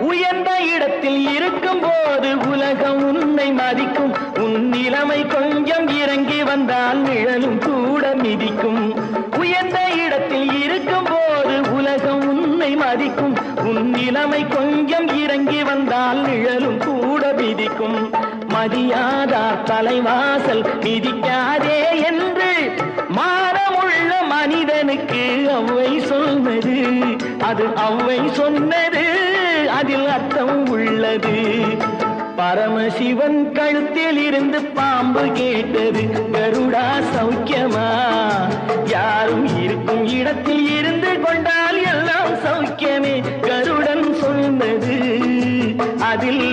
உயர்ந்த இடத்தில் இருக்கும் போது உலகம் உன்னை மதிக்கும். உன் நிலைமை கொஞ்சம் இறங்கி வந்தால் நிழலும் கூட மிதிக்கும். உயர்ந்த இடத்தில் இருக்கும் போது உலகம் உன்னை மதிக்கும். உன் நிலைமை கொஞ்சம் இறங்கி வந்தால் நிழலும் கூட மிதிக்கும். மதியாதார் தலைவாசல் மிதிக்காதே என்று மானமுள்ள மனிதனுக்கு அவ்வை சொன்னது. அது அவ்வை சொன்னது, அதில் அர்த்தம் உள்ளது. பரமசிவன் கழுத்தில் இருந்து பாம்பு கேட்டது, கருடா சௌக்கியமா? யாரும் இருக்கும் இடத்தில் இருந்து கொண்டால் எல்லாம் சௌக்கியமே. கருடன் சொன்னது, அதில்